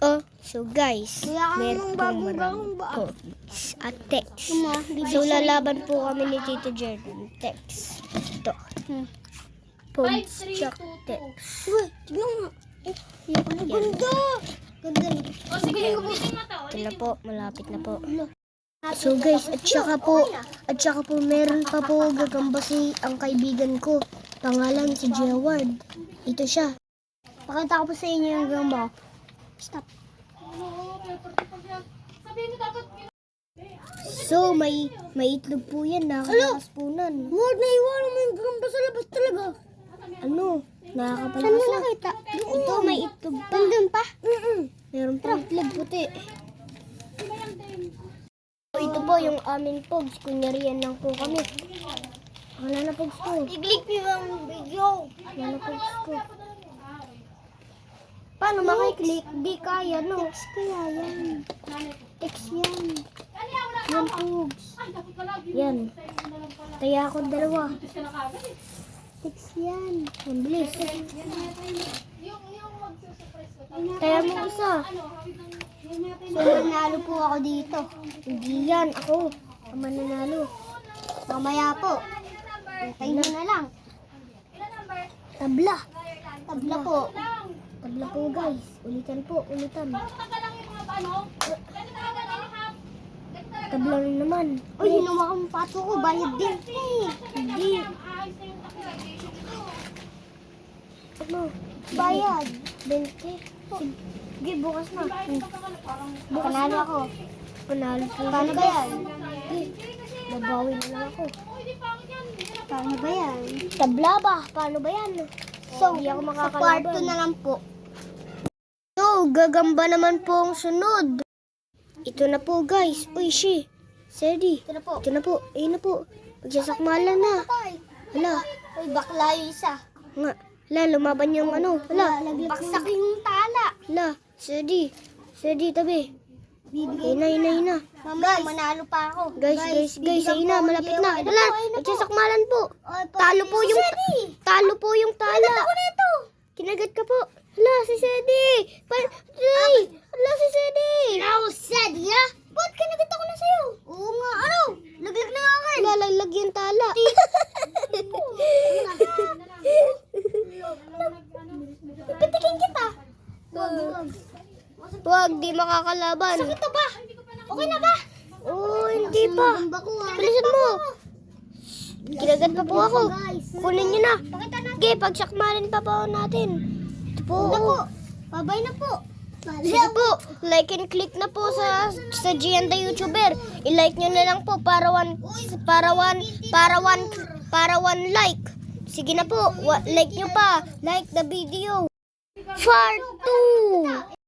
Oh, so guys, meron pong marami po at text. So lalaban po kami ni Tito Jordan. Text. Ito. Pogs check text. Uy, tignan mo. Ganda. Ganda. O sige, ulitin mo to. Ito na po, malapit na po. So guys, at saka po meron pa po gagamba si ang kaibigan ko. Pangalan si Jeward. Ito siya. Pakita ko po sa inyo yung gamba. Stop. Sabihin mo dapat. So may itlog po yan, nakakaspunan. Word na iwan mo yung gamba sa labas talaga. Ano? Saan mo Nakakapalabas. nakita? Ito may itlog pa. Nandun pa? Meron pa itlog puti. Ito po yung amin pogs. Kunyarian lang po kami. Wala na pogs ko. I-click mo yung video. Wala na pogs ko. Paano makiklik? Di kaya, no? Text kaya yan. Text yan. Yan pogs. Yan. Taya ako dalawa. Text yan. Ang bilis. Taya mo isa. So, nanalo po ako dito. Hindi yan. Ako. Ang mananalo. Mamaya po. Antayin mo na lang. Tabla. Tabla po. Tabla po guys. Ulitan po. Ulitan. Tabla rin naman. Uy, hinawakan mo pato ko. Bayad din. Hindi. Ano? Bayad. 20. Sige, bukas na. Panalo ako. Panalo po. Paano ba yan? Babawi na lang ako. Paano ba yan? Tabla ba? Paano ba yan? So, Hindi ako sa makakalaban. part 2 na lang po. So, gagamba naman po ang sunod. Ito na po guys. Uy, shi. Sedi. Ito na po. Ito na po. Ayun na po. Magsasakmalan na. Patay. Hala. Uy, bakla yung isa. Nga. Hala, lumaban yung ano. Hala. Baksak yung tala. Hala. Sedi. Sedi, tabi. Bibigay Ayun na. Mamaya, manalo pa ako. Guys, ayun na. Malapit na. Hala, magsasakmalan po. Talo po yung tala. Ako na ito. Kinagat ka po. Hala, si Sedi. Hala, si Sedi. Now, said ya? Ba't kinagat ako na sa'yo? Oo nga, ano? Laglag na nga akin. Lalag yung tala. Pipitikin kita. Wag, di makakalaban. Sakit na ba? Okay na ba? Oo, hindi pa. Bilisan mo. Kinagat pa po ako. Kunin nyo na. Pakita na. Sige, pagsakmalin pa po natin. Ito po. Na po. Babay na po. Sige po, like and click na po sa Gianda YouTuber. I-like nyo na lang po para one like. Sige na po, like nyo pa. Like the video. Part 2.